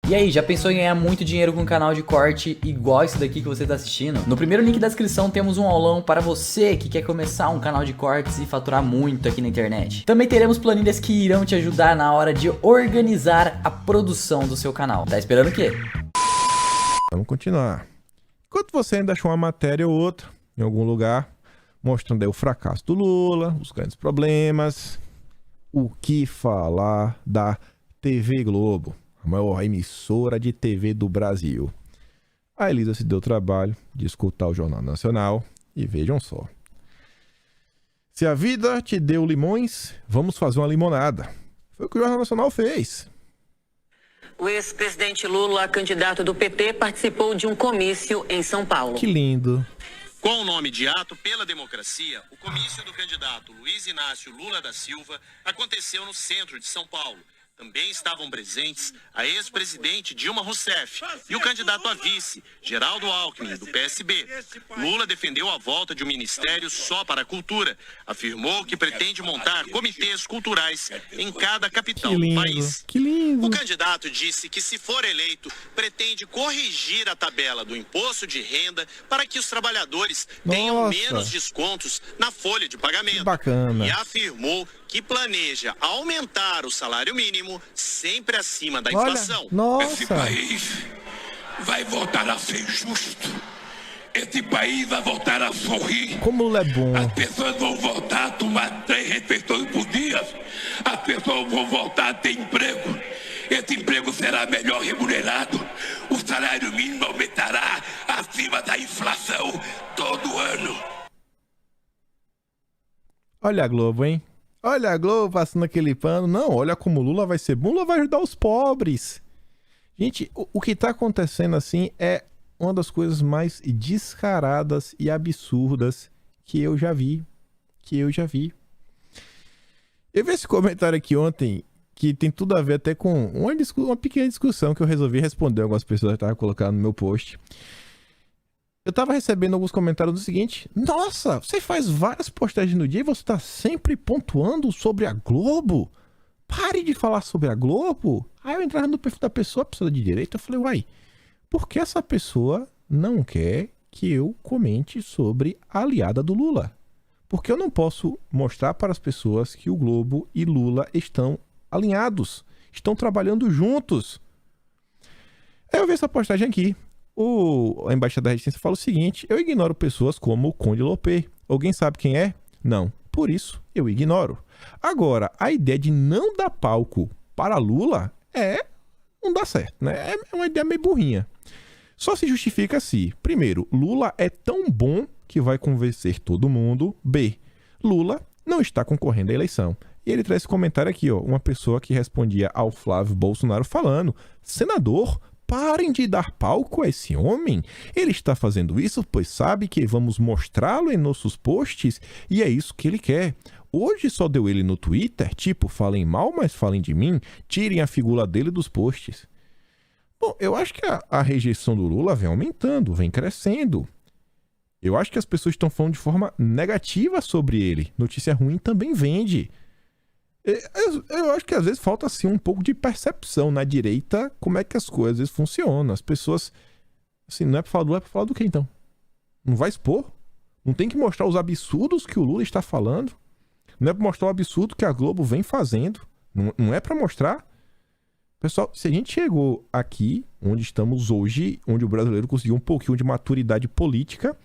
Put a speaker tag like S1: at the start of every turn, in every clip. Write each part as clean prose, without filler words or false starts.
S1: E aí, já pensou em ganhar muito dinheiro com um canal de corte igual esse daqui que você está assistindo? No primeiro link da descrição temos um aulão para você que quer começar um canal de cortes e faturar muito aqui na internet. Também teremos planilhas que irão te ajudar na hora de organizar a produção do seu canal. Tá esperando o quê?
S2: Vamos continuar. Enquanto você ainda achou uma matéria ou outra em algum lugar, mostrando aí o fracasso do Lula, os grandes problemas, o que falar da TV Globo, a maior emissora de TV do Brasil. A Elisa se deu o trabalho de escutar o Jornal Nacional e vejam só. Se a vida te deu limões, vamos fazer uma limonada. Foi o que o Jornal Nacional fez.
S3: O ex-presidente Lula, candidato do PT, participou de um comício em São Paulo.
S2: Que lindo.
S4: Com o nome de Ato pela Democracia, o comício do candidato Luiz Inácio Lula da Silva aconteceu no centro de São Paulo. Também estavam presentes a ex-presidente Dilma Rousseff e o candidato a vice, Geraldo Alckmin, do PSB. Lula defendeu a volta de um ministério só para a cultura. Afirmou que pretende montar comitês culturais em cada capital do país.
S2: Que lindo.
S4: O candidato disse que, se for eleito, pretende corrigir a tabela do imposto de renda para que os trabalhadores tenham menos descontos na folha de pagamento.
S2: Que bacana.
S4: E afirmou que planeja aumentar o salário mínimo sempre acima da inflação.
S5: Esse país vai voltar a ser justo. Esse país vai voltar a sorrir.
S2: Como Lula é bom.
S5: As pessoas vão voltar a tomar 3 refeições por dia. As pessoas vão voltar a ter emprego. Esse emprego será melhor remunerado. O salário mínimo aumentará acima da inflação todo ano.
S2: Olha a Globo, hein? Olha a Globo passando aquele pano. Não, olha como o Lula vai ser bom. Lula vai ajudar os pobres. Gente, o que tá acontecendo assim é uma das coisas mais descaradas e absurdas que eu já vi. Eu vi esse comentário aqui ontem que tem tudo a ver até com uma pequena discussão que eu resolvi responder algumas pessoas que estavam colocando no meu post. Eu tava recebendo alguns comentários do seguinte: nossa, você faz várias postagens no dia e você tá sempre pontuando sobre a Globo? Pare de falar sobre a Globo. Aí eu entrava no perfil da pessoa de direita, eu falei, uai, por que essa pessoa não quer que eu comente sobre a aliada do Lula? Porque eu não posso mostrar para as pessoas que o Globo e Lula estão alinhados, estão trabalhando juntos. Aí eu vi essa postagem aqui. A Embaixada da Resistência fala o seguinte: eu ignoro pessoas como o Conde Lopê. Alguém sabe quem é? Não. Por isso, eu ignoro. Agora, a ideia de não dar palco para Lula não dá certo, né? É uma ideia meio burrinha. Só se justifica se, primeiro, Lula é tão bom que vai convencer todo mundo. B, Lula não está concorrendo à eleição. E ele traz esse comentário aqui, ó, uma pessoa que respondia ao Flávio Bolsonaro falando: senador, parem de dar palco a esse homem. Ele está fazendo isso pois sabe que vamos mostrá-lo em nossos posts e é isso que ele quer. Hoje só deu ele no Twitter, tipo, falem mal, mas falem de mim, tirem a figura dele dos posts. Bom, eu acho que a rejeição do Lula vem aumentando, vem crescendo. Eu acho que as pessoas estão falando de forma negativa sobre ele. Notícia ruim também vende. Eu acho que às vezes falta assim um pouco de percepção na direita como é que as coisas às vezes funcionam. As pessoas, assim, não é pra falar do Lula, é pra falar do quê então? Não vai expor? Não tem que mostrar os absurdos que o Lula está falando? Não é pra mostrar o absurdo que a Globo vem fazendo? Não é pra mostrar? Pessoal, se a gente chegou aqui, onde estamos hoje, onde o brasileiro conseguiu um pouquinho de maturidade política,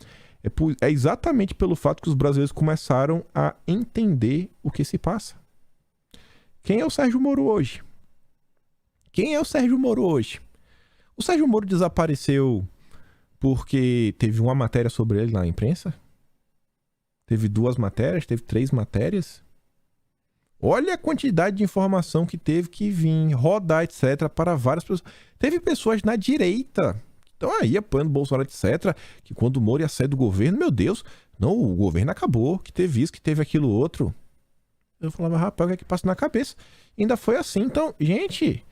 S2: é exatamente pelo fato que os brasileiros começaram a entender o que se passa. Quem é o Sérgio Moro hoje? O Sérgio Moro desapareceu porque teve uma matéria sobre ele na imprensa? Teve 2 matérias? Teve 3 matérias? Olha a quantidade de informação que teve que vir, rodar, etc., para várias pessoas. Teve pessoas na direita, então aí apoiando o Bolsonaro, etc., que quando o Moro ia sair do governo, meu Deus, não, o governo acabou, que teve isso, que teve aquilo outro. Eu falava, rapaz, o que é que passa na cabeça? E ainda foi assim. Então, gente,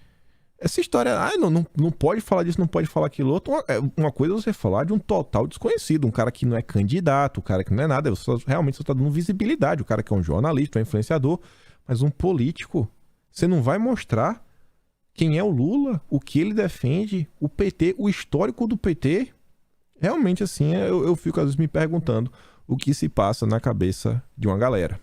S2: essa história, não pode falar disso, não pode falar aquilo outro. Uma coisa é você falar de um total desconhecido, um cara que não é candidato, um cara que não é nada, realmente você está dando visibilidade, o cara que é um jornalista, um influenciador, mas um político, você não vai mostrar quem é o Lula, o que ele defende, o PT, o histórico do PT. Realmente, assim, eu fico às vezes me perguntando o que se passa na cabeça de uma galera.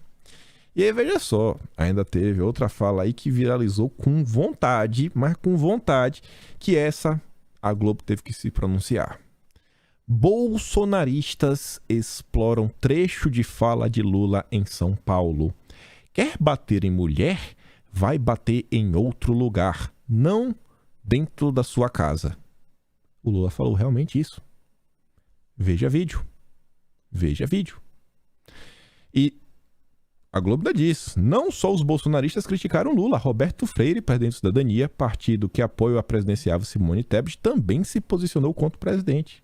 S2: E aí, veja só, ainda teve outra fala aí que viralizou com vontade, mas com vontade, que essa a Globo teve que se pronunciar. Bolsonaristas exploram trecho de fala de Lula em São Paulo. Quer bater em mulher? Vai bater em outro lugar, não dentro da sua casa. O Lula falou realmente isso. Veja vídeo. Veja vídeo. E a Globo ainda diz, não só os bolsonaristas criticaram Lula. Roberto Freire, presidente da Cidadania, partido que apoia a presidenciável Simone Tebet, também se posicionou contra o presidente.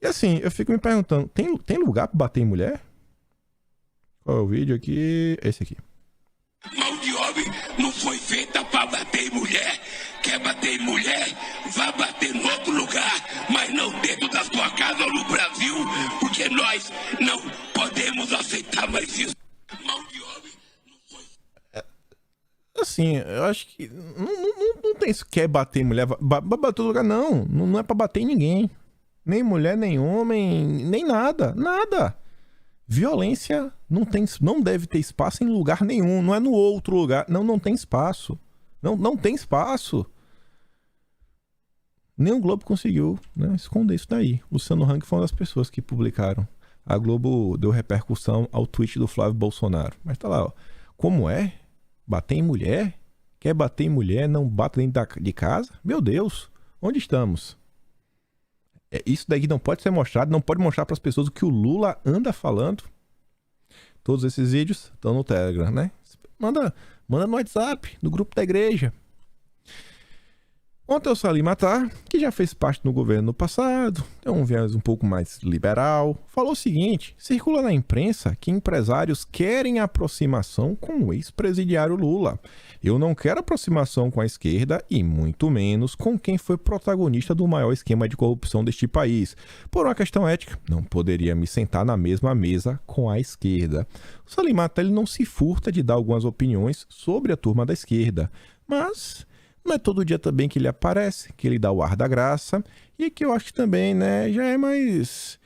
S2: E assim, eu fico me perguntando, tem lugar para bater em mulher? Qual é o vídeo aqui? Esse aqui.
S5: Mão de homem não foi feita para bater em mulher. Quer bater em mulher? Vá bater em outro lugar, mas não dentro da sua casa ou no Brasil, porque nós não podemos aceitar mais isso. Mão de homem não foi...
S2: Assim, eu acho que não tem isso, quer bater em mulher, bater em lugar, não é pra bater em ninguém. Nem mulher, nem homem, nem nada, nada. Violência não deve ter espaço em lugar nenhum, não é no outro lugar, não tem espaço. Não tem espaço. Nem o Globo conseguiu, né, esconder isso daí. Luciano Hang foi uma das pessoas que publicaram. A Globo deu repercussão ao tweet do Flávio Bolsonaro. Mas tá lá, ó. Como é? Bater em mulher? Quer bater em mulher, não bata dentro de casa? Meu Deus, onde estamos? Isso daí não pode ser mostrado, não pode mostrar para as pessoas o que o Lula anda falando. Todos esses vídeos estão no Telegram, né? Manda no WhatsApp, no grupo da igreja. Ontem o Salim Matar, que já fez parte do governo no passado, tem um viés um pouco mais liberal, falou o seguinte: circula na imprensa que empresários querem aproximação com o ex-presidiário Lula. Eu não quero aproximação com a esquerda e muito menos com quem foi protagonista do maior esquema de corrupção deste país. Por uma questão ética, não poderia me sentar na mesma mesa com a esquerda. O Salim Matar, ele não se furta de dar algumas opiniões sobre a turma da esquerda, mas não é todo dia também que ele aparece, que ele dá o ar da graça, e que eu acho que também, né, já é mais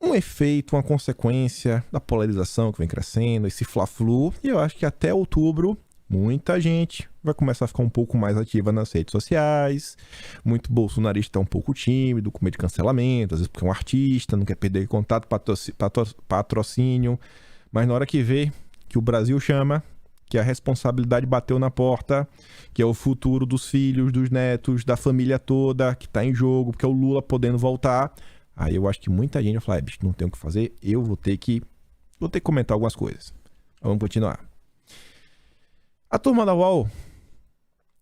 S2: um efeito, uma consequência da polarização que vem crescendo, esse fla-flu, e eu acho que até outubro muita gente vai começar a ficar um pouco mais ativa nas redes sociais, muito bolsonarista um pouco tímido, com medo de cancelamento, às vezes porque é um artista, não quer perder contato, patrocínio, mas na hora que vê que o Brasil chama, que a responsabilidade bateu na porta, que é o futuro dos filhos, dos netos, da família toda, que tá em jogo, porque é o Lula podendo voltar, aí eu acho que muita gente vai falar, bicho, não tem o que fazer, eu vou ter que comentar algumas coisas. Vamos continuar. A turma da UOL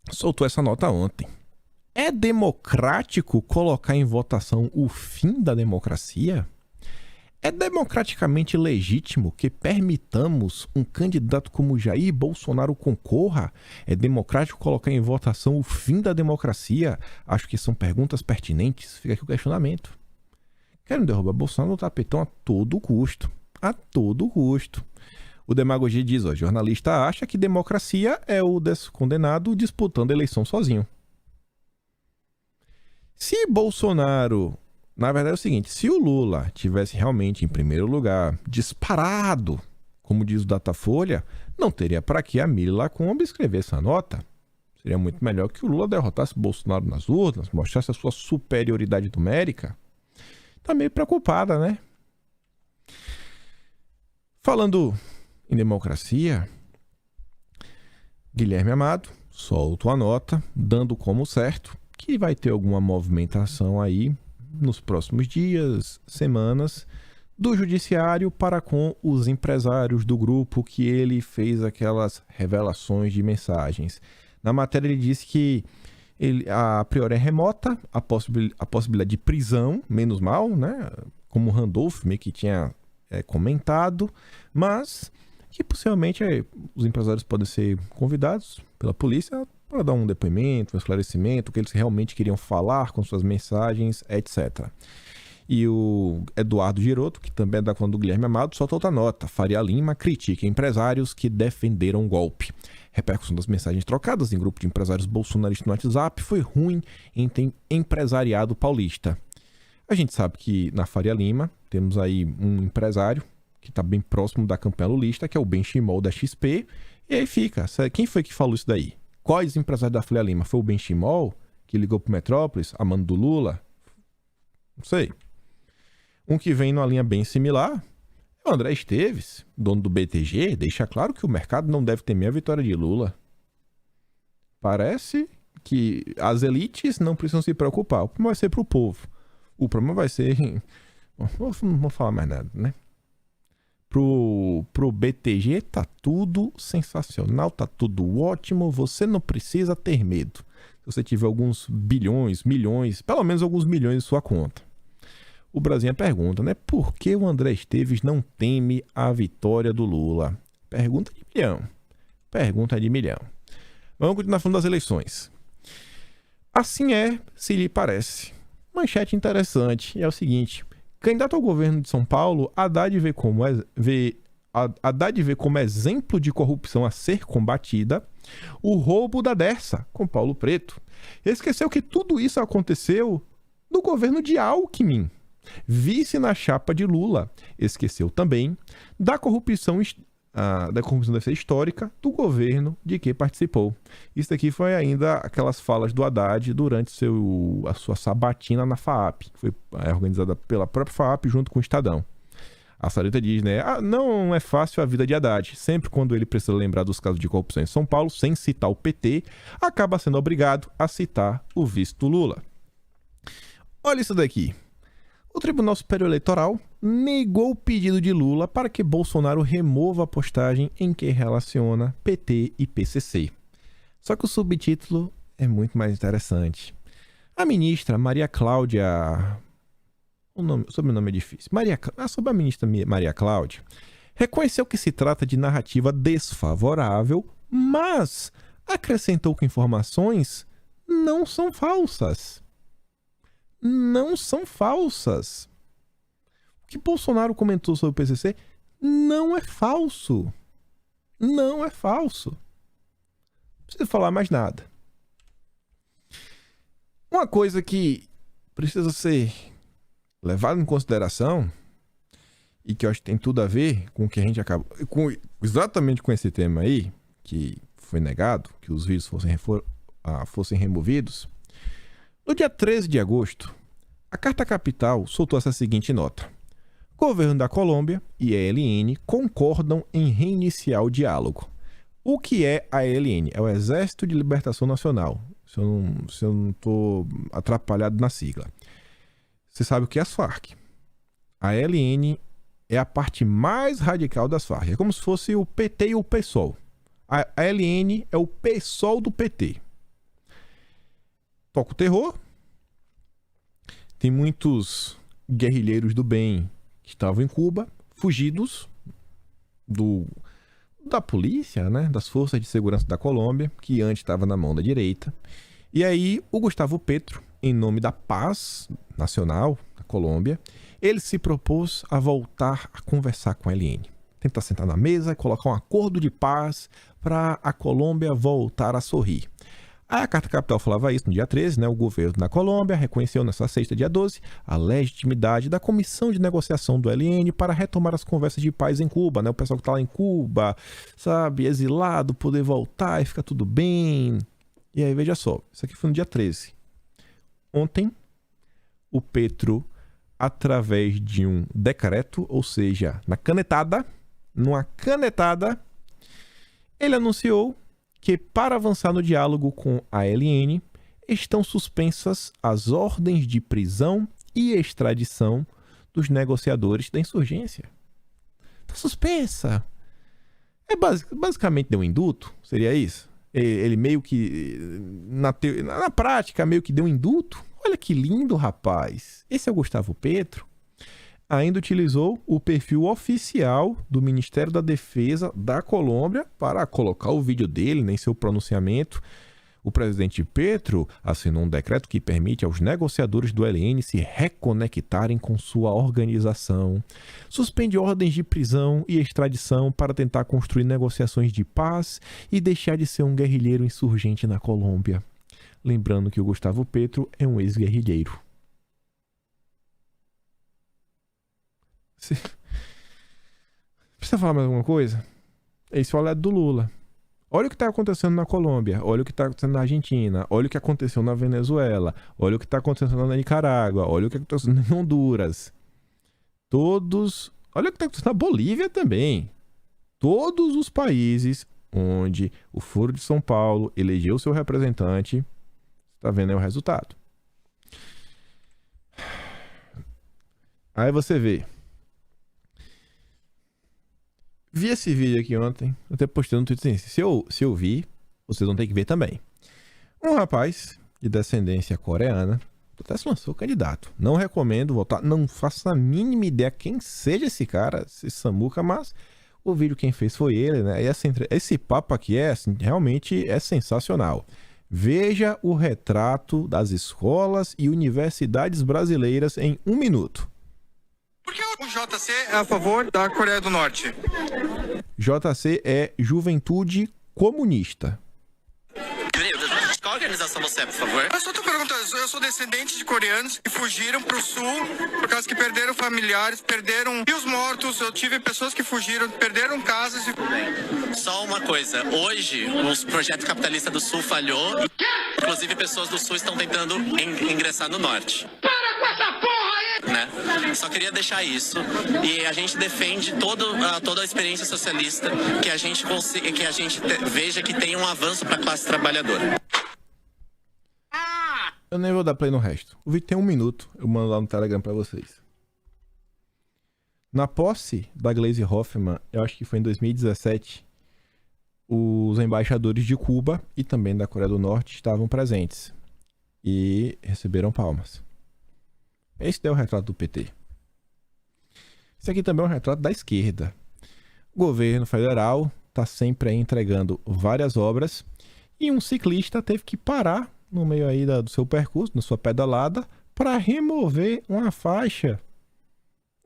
S2: soltou essa nota ontem. É democrático colocar em votação o fim da democracia? É democraticamente legítimo que permitamos um candidato como Jair Bolsonaro concorra? É democrático colocar em votação o fim da democracia? Acho que são perguntas pertinentes. Fica aqui o questionamento. Querem derrubar Bolsonaro no tapetão a todo custo. A todo custo. O Demagogia diz, ó, jornalista acha que democracia é o descondenado disputando a eleição sozinho. Se Bolsonaro... Na verdade é o seguinte, se o Lula tivesse realmente em primeiro lugar, disparado, como diz o Datafolha, não teria para que a Mili Lacombe escrever essa nota. Seria muito melhor que o Lula derrotasse Bolsonaro nas urnas, mostrasse a sua superioridade numérica. Tá meio preocupada, né? Falando em democracia, Guilherme Amado solta uma nota, dando como certo que vai ter alguma movimentação aí nos próximos dias, semanas, do judiciário para com os empresários do grupo que ele fez aquelas revelações de mensagens. Na matéria ele disse que a priori é remota a possibilidade de prisão, menos mal, né? Como o Randolph meio que tinha comentado, mas que possivelmente os empresários podem ser convidados pela polícia para dar um depoimento, um esclarecimento, o que eles realmente queriam falar com suas mensagens, etc. E o Eduardo Giroto, que também é da conta do Guilherme Amado, solta outra nota. Faria Lima critica empresários que defenderam o golpe. Repercussão das mensagens trocadas em grupo de empresários bolsonaristas no WhatsApp foi ruim entre empresariado paulista. A gente sabe que na Faria Lima temos aí um empresário que está bem próximo da campanha lulista, que é o Benchimol da XP. E aí fica, quem foi que falou isso daí? Quais empresários da Faria Lima? Foi o Benchimol que ligou pro Metrópolis, a mano do Lula? Não sei. Um que vem numa linha bem similar é o André Esteves, dono do BTG, deixa claro que o mercado não deve temer a vitória de Lula. Parece que as elites não precisam se preocupar. O problema vai ser pro povo. O problema vai ser... Não vou falar mais nada, né? Pro BTG tá tudo sensacional, tá tudo ótimo, você não precisa ter medo. Se você tiver alguns bilhões, milhões, pelo menos alguns milhões em sua conta. O Brasinha pergunta, né? Por que o André Esteves não teme a vitória do Lula? Pergunta de milhão. Pergunta de milhão. Vamos continuar falando das eleições. Assim é, se lhe parece. Manchete interessante é o seguinte. Candidato ao governo de São Paulo, Haddad vê como exemplo de corrupção a ser combatida o roubo da Dersa com Paulo Preto. Esqueceu que tudo isso aconteceu no governo de Alckmin, vice na chapa de Lula. Esqueceu também da corrupção deve ser histórica do governo de que participou. Isso aqui foi ainda aquelas falas do Haddad durante a sua sabatina na FAAP, que foi organizada pela própria FAAP junto com o Estadão. A Sarita diz, né? Não é fácil a vida de Haddad. Sempre quando ele precisa lembrar dos casos de corrupção em São Paulo, sem citar o PT, acaba sendo obrigado a citar o vice do Lula. Olha isso daqui. O Tribunal Superior Eleitoral negou o pedido de Lula para que Bolsonaro remova a postagem em que relaciona PT e PCC. Só que o subtítulo é muito mais interessante. A ministra Maria Cláudia... O sobrenome é difícil. Sobre a ministra Maria Cláudia, reconheceu que se trata de narrativa desfavorável, mas acrescentou que informações não são falsas. Não são falsas. O que Bolsonaro comentou sobre o PCC não é falso. Não é falso. Não precisa falar mais nada. Uma coisa que precisa ser levada em consideração e que eu acho que tem tudo a ver com o que a gente acabou... exatamente com esse tema aí, que foi negado, que os vídeos fossem removidos. No dia 13 de agosto, a Carta Capital soltou essa seguinte nota. O governo da Colômbia e a ELN concordam em reiniciar o diálogo. O que é a ELN? É o Exército de Libertação Nacional. Se eu não estou atrapalhado na sigla. Você sabe o que é as Farc. A ELN é a parte mais radical das Farc. É como se fosse o PT e o PSOL. A ELN é o PSOL do PT. Toca o terror. Tem muitos guerrilheiros do bem que estavam em Cuba, fugidos da polícia, né? Das forças de segurança da Colômbia, que antes estava na mão da direita. E aí o Gustavo Petro, em nome da paz nacional da Colômbia, ele se propôs a voltar a conversar com a ELN. Tentar sentar na mesa e colocar um acordo de paz para a Colômbia voltar a sorrir. A Carta Capital falava isso no dia 13, né? O governo da Colômbia reconheceu nessa sexta, dia 12, a legitimidade da comissão de negociação do ELN para retomar as conversas de paz em Cuba, né? O pessoal que está lá em Cuba, sabe, exilado, poder voltar e ficar tudo bem. E aí, veja só, isso aqui foi no dia 13. Ontem, o Petro, através de um decreto, ou seja, numa canetada, ele anunciou que, para avançar no diálogo com a ELN, estão suspensas as ordens de prisão e extradição dos negociadores da insurgência. Está suspensa. Basicamente deu um induto, seria isso? Ele meio que, na prática, meio que deu um induto. Olha que lindo, rapaz. Esse é o Gustavo Petro. Ainda utilizou o perfil oficial do Ministério da Defesa da Colômbia para colocar o vídeo dele, nem seu pronunciamento. O presidente Petro assinou um decreto que permite aos negociadores do ELN se reconectarem com sua organização, suspende ordens de prisão e extradição para tentar construir negociações de paz e deixar de ser um guerrilheiro insurgente na Colômbia. Lembrando que o Gustavo Petro é um ex-guerrilheiro. Precisa falar mais alguma coisa? Esse é o lado do Lula. Olha o que está acontecendo na Colômbia, olha o que está acontecendo na Argentina, olha o que aconteceu na Venezuela, olha o que está acontecendo na Nicarágua, olha o que está acontecendo em Honduras. Olha o que está acontecendo na Bolívia também. Todos os países onde o Foro de São Paulo elegeu seu representante, está vendo aí o resultado. Aí você vê. Vi esse vídeo aqui ontem, eu até postei no Twitter assim, se eu vi, vocês vão ter que ver também. Um rapaz de descendência coreana, até se lançou candidato. Não recomendo votar, não faço a mínima ideia quem seja esse cara, esse Samuca, mas o vídeo quem fez foi ele, né? E esse papo aqui assim, realmente é sensacional. Veja o retrato das escolas e universidades brasileiras em 1 minuto.
S6: Por que o JC é a favor da Coreia do Norte?
S2: JC é Juventude Comunista.
S4: Qual organização você é, por favor?
S6: Eu só tô perguntando, eu sou descendente de coreanos que fugiram pro sul por causa que perderam familiares, perderam rios mortos, eu tive pessoas que fugiram, perderam casas e...
S4: Só uma coisa, hoje o projeto capitalista do sul falhou, inclusive pessoas do sul estão tentando ingressar no norte.
S5: Para com essa porra aí!
S4: Né? Só queria deixar isso. E a gente defende toda a experiência socialista, que a gente veja que tem um avanço para a classe trabalhadora.
S2: Eu nem vou dar play no resto. O vídeo tem 1 minuto, eu mando lá no Telegram pra vocês. Na posse da Gleisi Hoffmann, eu acho que foi em 2017, os embaixadores de Cuba e também da Coreia do Norte estavam presentes e receberam palmas. Esse é o retrato do PT. Esse aqui também é um retrato da esquerda. O governo federal está sempre aí entregando várias obras e um ciclista teve que parar no meio aí do seu percurso, na sua pedalada, para remover uma faixa.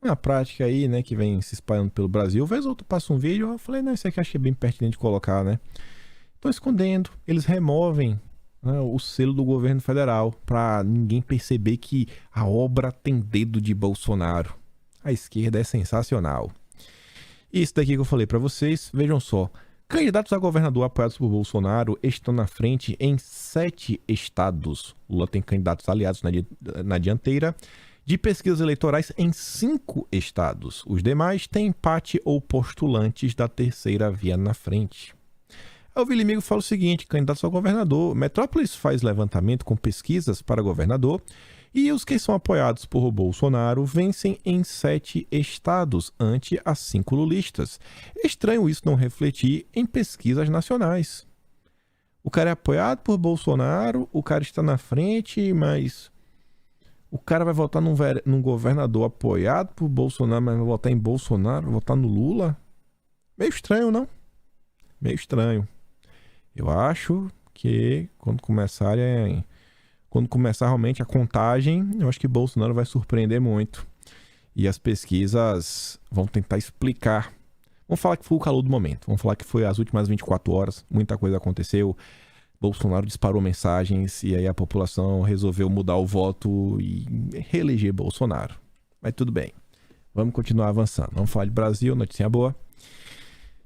S2: Uma prática aí, né, que vem se espalhando pelo Brasil. Vez ou outro passa um vídeo, eu falei, não, isso aqui eu achei bem pertinente de colocar, né? Estão escondendo, eles removem, né, o selo do governo federal para ninguém perceber que a obra tem dedo de Bolsonaro. A esquerda é sensacional. Isso daqui que eu falei para vocês, vejam só. Candidatos a governador apoiados por Bolsonaro estão na frente em 7 estados. Lula tem candidatos aliados na dianteira de pesquisas eleitorais em 5 estados. Os demais têm empate ou postulantes da terceira via na frente. O Vilimigo fala o seguinte, candidatos a governador. Metrópolis faz levantamento com pesquisas para governador e os que são apoiados por Bolsonaro vencem em 7 estados, ante as 5 lulistas. Estranho isso não refletir em pesquisas nacionais. O cara é apoiado por Bolsonaro, o cara está na frente, mas o cara vai votar num governador apoiado por Bolsonaro, mas vai votar em Bolsonaro, vai votar no Lula? Meio estranho, não? Meio estranho. Eu acho que quando começar realmente a contagem, eu acho que Bolsonaro vai surpreender muito. E as pesquisas vão tentar explicar. Vamos falar que foi o calor do momento. Vamos falar que foi as últimas 24 horas. Muita coisa aconteceu. Bolsonaro disparou mensagens e aí a população resolveu mudar o voto e reeleger Bolsonaro. Mas tudo bem. Vamos continuar avançando. Vamos falar de Brasil, notícia boa.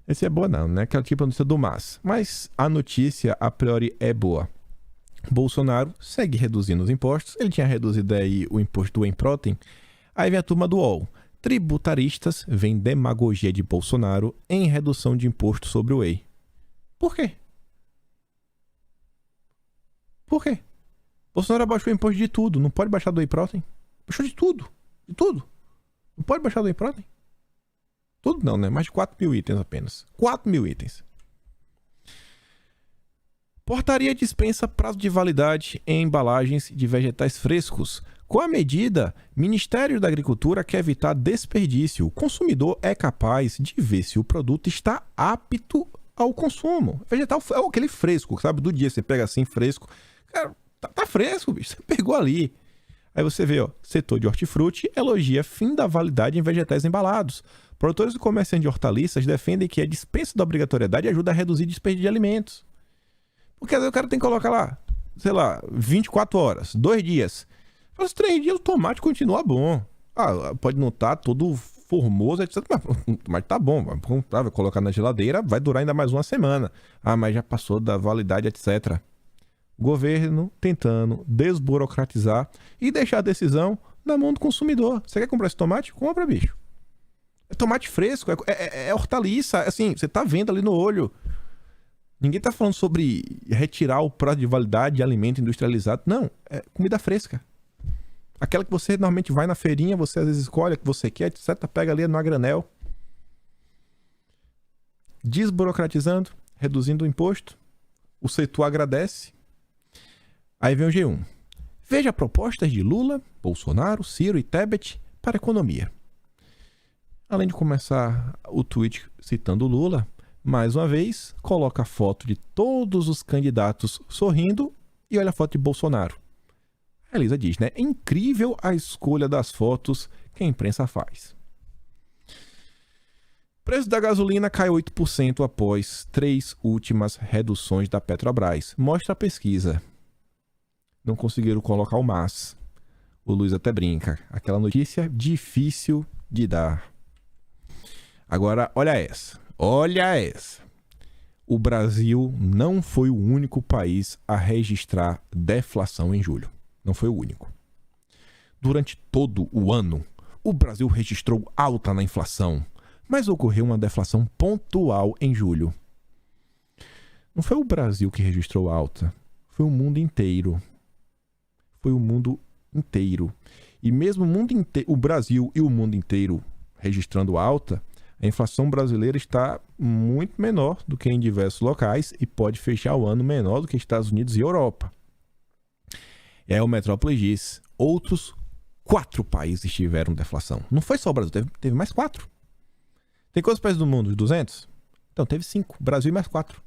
S2: Essa é boa não, né? Aquela tipo de notícia do mas a notícia a priori é boa. Bolsonaro segue reduzindo os impostos. Ele tinha reduzido aí o imposto do whey protein. Aí vem a turma do UOL. Tributaristas veem demagogia de Bolsonaro em redução de imposto sobre o whey. Por quê? Por quê? Bolsonaro abaixou o imposto de tudo. Não pode baixar do whey protein. Baixou de tudo. De tudo. Não pode baixar do whey protein. Tudo não, né? Mais de 4.000 itens apenas. 4.000 itens. Portaria dispensa prazo de validade em embalagens de vegetais frescos. Com a medida, Ministério da Agricultura quer evitar desperdício. O consumidor é capaz de ver se o produto está apto ao consumo. Vegetal é aquele fresco, sabe? Do dia você pega assim, fresco. Cara, tá fresco, bicho. Você pegou ali. Aí você vê, ó, setor de hortifruti elogia fim da validade em vegetais embalados. Produtores e comerciantes de hortaliças defendem que a dispensa da obrigatoriedade ajuda a reduzir desperdício de alimentos. Porque às vezes o cara tem que colocar lá, sei lá, 24 horas, 2 dias. Mas 3 dias o tomate continua bom. Ah, pode não estar todo formoso, etc. Mas tá bom, vai colocar na geladeira, vai durar ainda mais uma semana. Ah, mas já passou da validade, etc. Governo tentando desburocratizar e deixar a decisão na mão do consumidor. Você quer comprar esse tomate? Compra, bicho. É tomate fresco, é hortaliça, assim, você tá vendo ali no olho. Ninguém tá falando sobre retirar o prazo de validade de alimento industrializado. Não, é comida fresca. Aquela que você normalmente vai na feirinha, você às vezes escolhe a que você quer, etc. Pega ali no a granel. Desburocratizando, reduzindo o imposto. O setor agradece. Aí vem o G1. Veja propostas de Lula, Bolsonaro, Ciro e Tebet para a economia. Além de começar o tweet citando Lula, mais uma vez, coloca a foto de todos os candidatos sorrindo e olha a foto de Bolsonaro. A Elisa diz, né? É incrível a escolha das fotos que a imprensa faz. O preço da gasolina cai 8% após 3 últimas reduções da Petrobras. Mostra a pesquisa. Não conseguiram colocar o mas. O Luiz até brinca. Aquela notícia difícil de dar. Agora, olha essa. Olha essa. O Brasil não foi o único país a registrar deflação em julho. Não foi o único. Durante todo o ano, o Brasil registrou alta na inflação, mas ocorreu uma deflação pontual em julho. Não foi o Brasil que registrou alta, foi o mundo inteiro. Foi o mundo inteiro. E mesmo o Brasil e o mundo inteiro registrando alta, a inflação brasileira está muito menor do que em diversos locais e pode fechar o ano menor do que Estados Unidos e Europa. O Metrópole diz, outros 4 países tiveram deflação. Não foi só o Brasil, teve mais 4. Tem quantos países do mundo? 200? Então teve 5. Brasil e mais 4.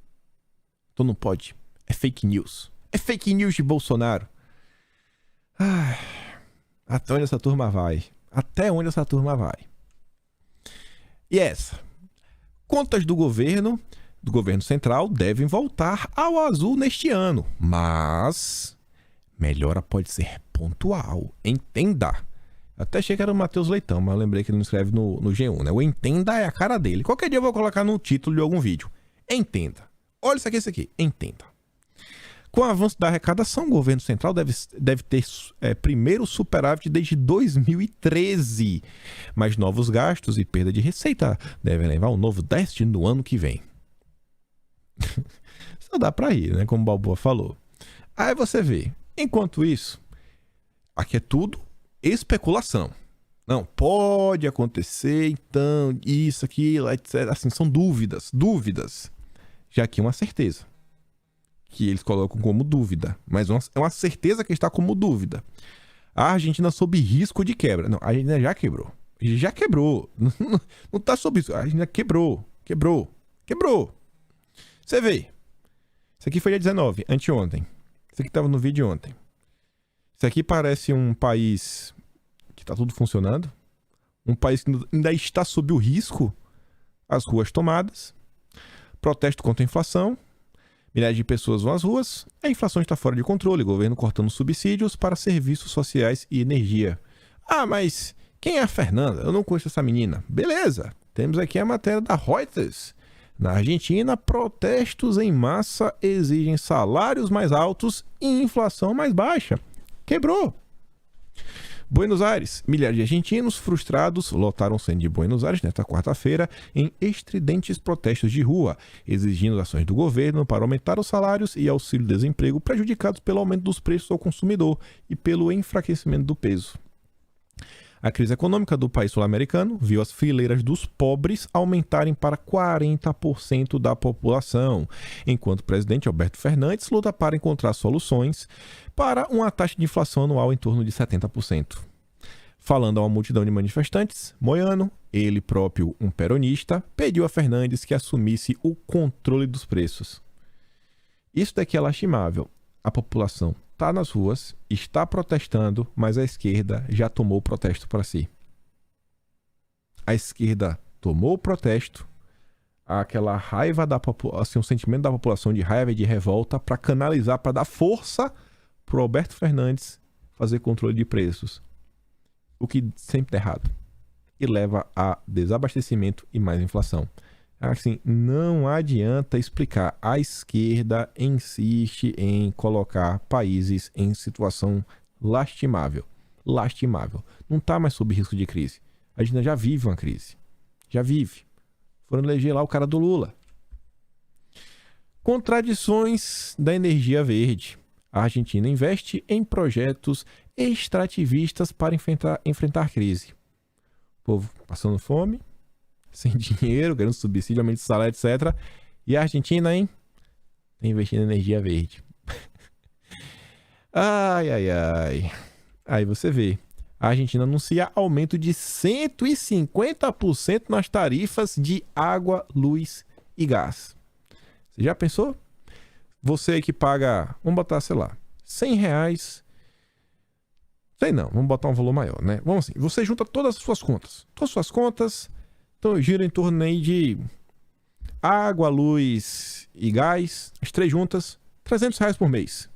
S2: Então não pode. É fake news. É fake news de Bolsonaro. Ai, até onde essa turma vai? Até onde essa turma vai? E essa? Contas do governo central devem voltar ao azul neste ano, mas melhora pode ser pontual. Entenda. Até achei que era o Matheus Leitão, mas eu lembrei que ele não escreve no G1, né? O entenda é a cara dele. Qualquer dia eu vou colocar no título de algum vídeo. Entenda. Olha isso aqui. Entenda. Com o avanço da arrecadação, o governo central deve ter primeiro superávit desde 2013. Mas novos gastos e perda de receita devem levar um novo déficit no ano que vem. Só dá pra ir, né? Como o Balboa falou. Aí você vê. Enquanto isso, aqui é tudo especulação. Não, pode acontecer, então, isso, aquilo, etc. Assim, são dúvidas. Já que é uma certeza. Que eles colocam como dúvida. Mas é uma certeza que está como dúvida. A Argentina sob risco de quebra. Não, a Argentina já quebrou. Já quebrou. Não está sob isso. A Argentina quebrou. Você vê. Isso aqui foi dia 19, anteontem. Isso aqui estava no vídeo ontem. Isso aqui parece um país que está tudo funcionando. Um país que ainda está sob o risco. As ruas tomadas. Protesto contra a inflação. Milhares de pessoas vão às ruas, a inflação está fora de controle, o governo cortando subsídios para serviços sociais e energia. Ah, mas quem é a Fernanda? Eu não conheço essa menina. Beleza, temos aqui a matéria da Reuters. Na Argentina, protestos em massa exigem salários mais altos e inflação mais baixa. Quebrou. Buenos Aires. Milhares de argentinos frustrados lotaram o centro de Buenos Aires nesta quarta-feira em estridentes protestos de rua, exigindo ações do governo para aumentar os salários e auxílio-desemprego prejudicados pelo aumento dos preços ao consumidor e pelo enfraquecimento do peso. A crise econômica do país sul-americano viu as fileiras dos pobres aumentarem para 40% da população, enquanto o presidente Alberto Fernandes luta para encontrar soluções para uma taxa de inflação anual em torno de 70%. Falando a uma multidão de manifestantes, Moyano, ele próprio um peronista, pediu a Fernandes que assumisse o controle dos preços. Isso daqui é lastimável. A população está nas ruas, está protestando, mas a esquerda já tomou o protesto para si. A esquerda tomou o protesto, aquela raiva da população, assim, um sentimento da população de raiva e de revolta para canalizar, para dar força para o Alberto Fernandes fazer controle de preços. O que sempre dá errado. E leva a desabastecimento e mais inflação. Assim, não adianta explicar. A esquerda insiste em colocar países em situação lastimável. Lastimável. Não está mais sob risco de crise. A Argentina já vive uma crise. Já vive. Foram eleger lá o cara do Lula. Contradições da energia verde. A Argentina investe em projetos extrativistas para enfrentar crise. O povo passando fome, sem dinheiro, ganhando subsídio, aumento de salário, etc. E a Argentina, hein? Tá investindo em energia verde. Ai, ai, ai. Aí você vê. A Argentina anuncia aumento de 150% nas tarifas de água, luz e gás. Você já pensou? Você que paga, vamos botar, sei lá, R$100. Sei não, vamos botar um valor maior, né? Vamos assim, você junta todas as suas contas. Todas as suas contas, então gira em torno aí de água, luz e gás, as três juntas, R$300 por mês.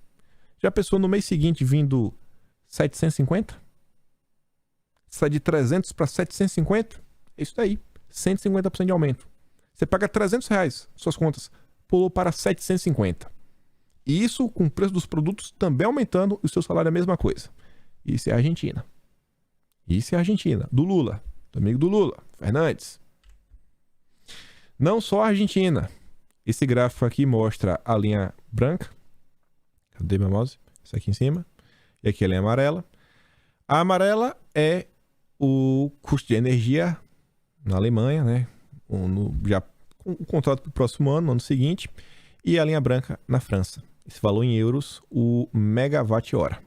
S2: Já pensou no mês seguinte vindo 750? Sai de 300 para 750? É isso daí, 150% de aumento. Você paga R$300, suas contas, pulou para 750. E isso com o preço dos produtos também aumentando, e o seu salário é a mesma coisa. Isso é a Argentina. Isso é a Argentina. Do Lula. Do amigo do Lula. Fernandes. Não só a Argentina. Esse gráfico aqui mostra a linha branca. Cadê meu mouse? Essa aqui em cima. E aqui a linha amarela. A amarela é o custo de energia na Alemanha, né? Já o contrato para o próximo ano, no ano seguinte. E a linha branca na França. Esse valor em euros, o megawatt-hora.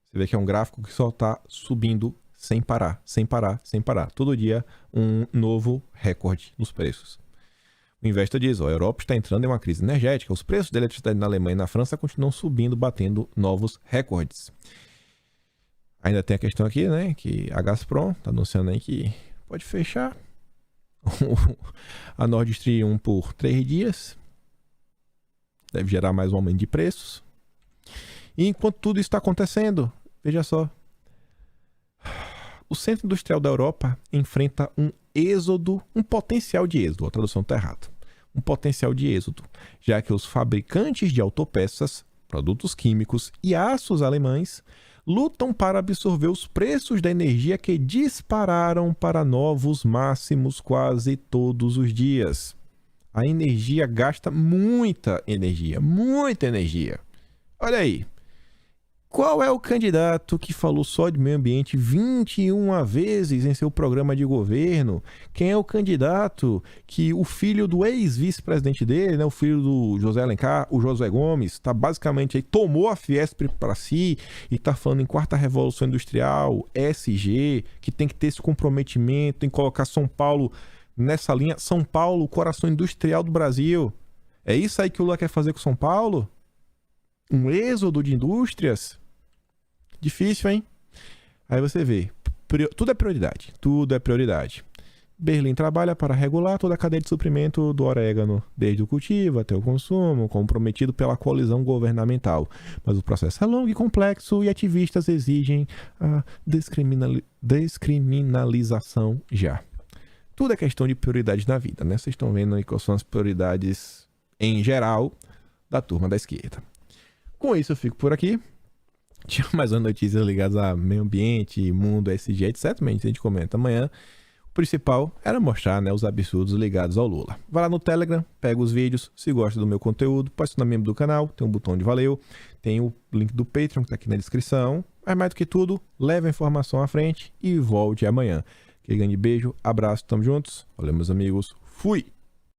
S2: Você vê que é um gráfico que só está subindo sem parar, sem parar, sem parar. Todo dia um novo recorde nos preços. O investor diz, a Europa está entrando em uma crise energética. Os preços da eletricidade na Alemanha e na França continuam subindo, batendo novos recordes. Ainda tem a questão aqui, né, que a Gazprom está anunciando aí que pode fechar a Nord Stream 1 por 3 dias. Deve gerar mais um aumento de preços. E enquanto tudo isso está acontecendo, veja só. O centro industrial da Europa enfrenta um êxodo, um potencial de êxodo. A tradução está errada. Um potencial de êxodo, já que os fabricantes de autopeças, produtos químicos e aços alemães lutam para absorver os preços da energia que dispararam para novos máximos quase todos os dias. A energia gasta muita energia, muita energia. Olha aí. Qual é o candidato que falou só de meio ambiente 21 vezes em seu programa de governo? Quem é o candidato que o filho do ex-vice-presidente dele, né, o filho do José Alencar, o Josué Gomes, tá basicamente aí, tomou a Fiesp para si e tá falando em quarta revolução industrial, ESG, que tem que ter esse comprometimento em colocar São Paulo nessa linha. São Paulo, o coração industrial do Brasil. É isso aí que o Lula quer fazer com São Paulo? Um êxodo de indústrias? Difícil, hein? Aí você vê, tudo é prioridade, tudo é prioridade. Berlim trabalha para regular toda a cadeia de suprimento do orégano, desde o cultivo até o consumo, comprometido pela coalizão governamental. Mas o processo é longo e complexo e ativistas exigem a descriminalização já. Tudo é questão de prioridade na vida, né? Vocês estão vendo aí quais são as prioridades em geral da turma da esquerda. Com isso eu fico por aqui. Tinha mais uma notícia ligadas a meio ambiente, mundo, SG, etc. Mas a gente comenta amanhã. O principal era mostrar, né, os absurdos ligados ao Lula. Vai lá no Telegram, pega os vídeos. Se gosta do meu conteúdo, pode se tornar membro do canal. Tem um botão de valeu. Tem o link do Patreon que está aqui na descrição. Mas mais do que tudo, leve a informação à frente e volte amanhã. Aquele grande beijo, abraço, tamo juntos. Valeu, meus amigos. Fui!